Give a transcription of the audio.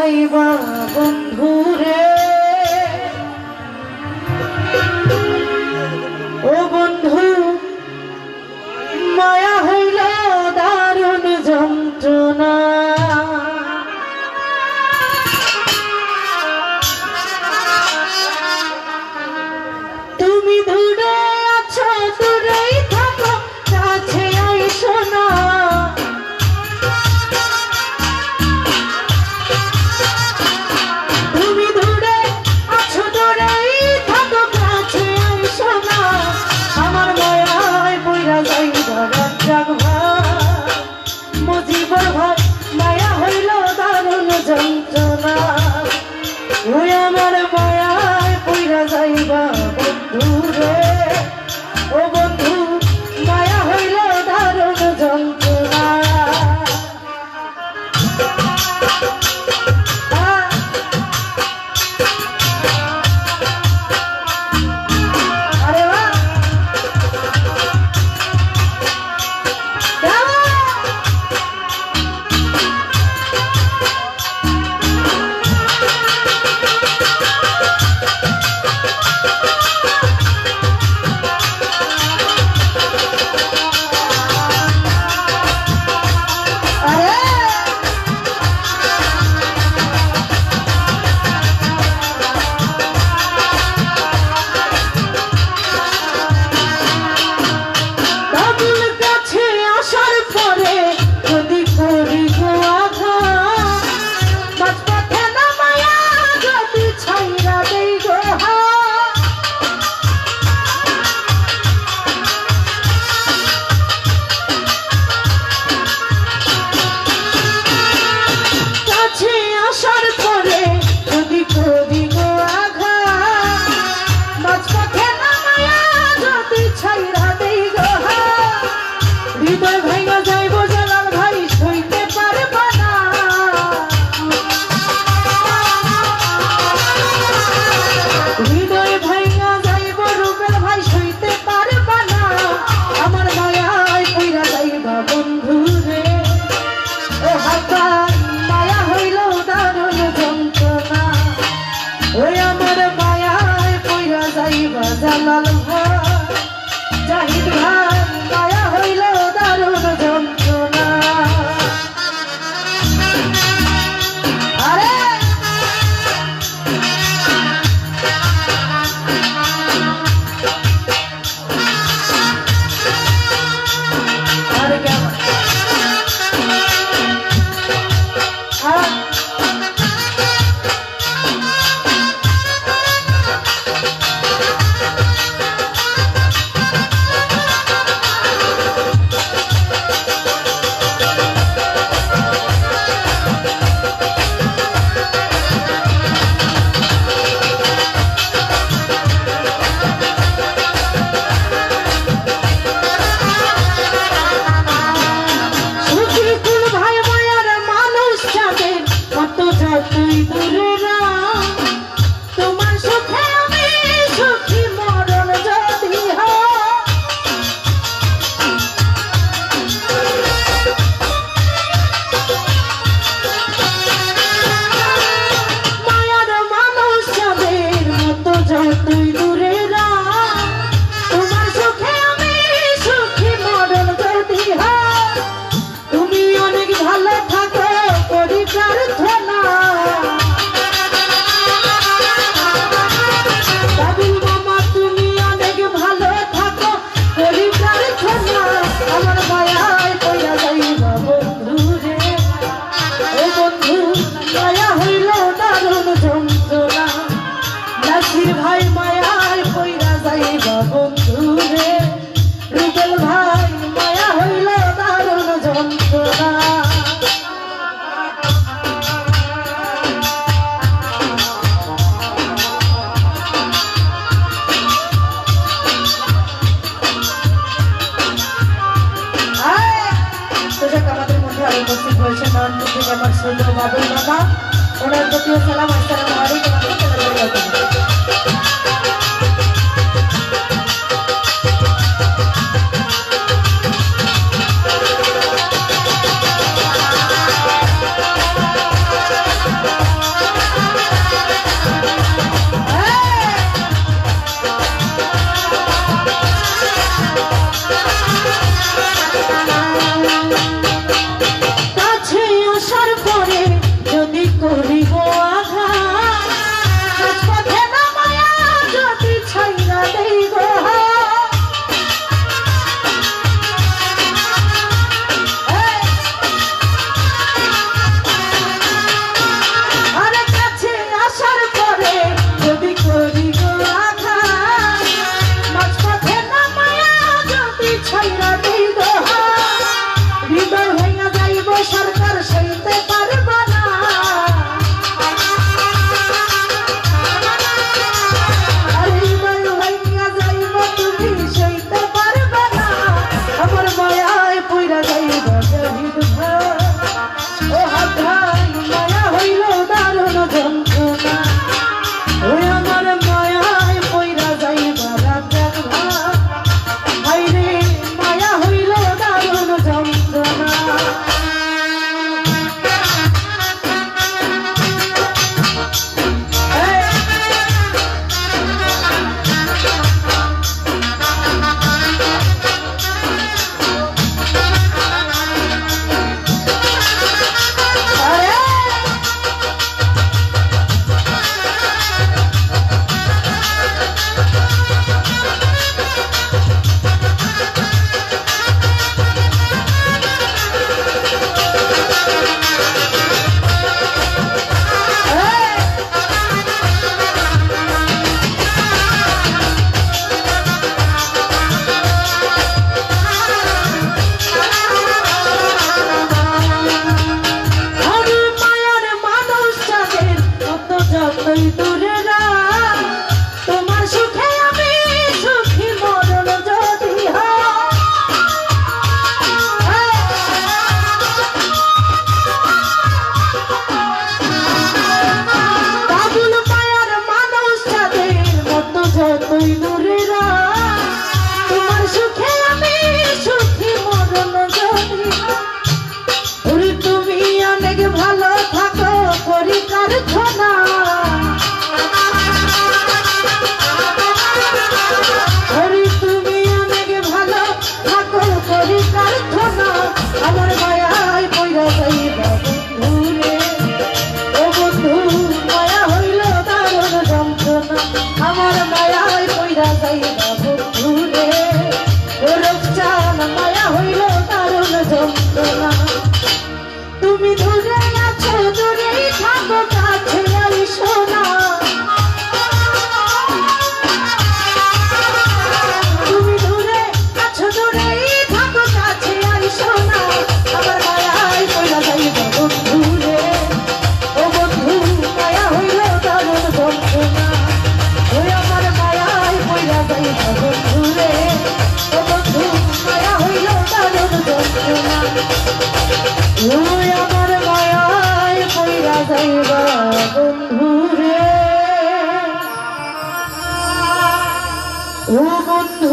যাইবা বন্ধুরে ও বন্ধু মায়া হইল দারুণ যন্ত্রণা তুমি দূরে আছো দূরেই থাকো কাছে আইসো না তুমি দূরে আছো দূরেই থাকো কাছে আইসো না আমার মায়ায় পইরা যাইবা রাজ্জাক ভাই মুজিবর ভাই মায়া হইল দারুণ যন্ত্রণা ওই আমার মায়ায় পইরা যাইবা বন্ধুরে ও বন্ধু মায়া হইল দারুণ যন্ত্রণা জালাল ভাই জাহিদ ভাই মায়া হইল দারুণ যন্ত্রণা আরে আরে কেমন তুই দূরে না তোমার সুখে আমি সুখী মরণ যদি মায়ার মানুষ যাদের মতো তুই দূরে না তোমার সুখে আমি সুখী মরণ যদি তুমি অনেক ভালো থাকো করি প্রার্থনা ভাই মায়ায় পইরা যাইবা বন্ধুরে রুবেল ভাই মায়া হইল দারুণ যন্ত্রণা আমাদের মধ্যে আরো উপস্থিত হয়েছে নানপুর থেকে আমার সুন্দর বাবুল মামা ওনার প্রতিও সালাম আসসালামু আলাইকুম যাইবা বন্ধু রে ও রূপচান মায়া হইল দারুণ যন্ত্রণা তুমি দূরে আছো দূরেই থাকো কাছে আইসো না তুমি দূরে আছো দূরেই থাকো কাছে আইসো না আমার মায়ায় পইরা যাইবা বন্ধু রে ও বন্ধু মায়া হইল দারুণ যন্ত্রণা ওই আমার মায়ায় পইরা যাইবা বন্ধু রে ও বন্ধু মায়া হইল দারুণ যন্ত্রণা ওই আমার মায়ায় পইরা যাইবা বন্ধু রে ও বন্ধু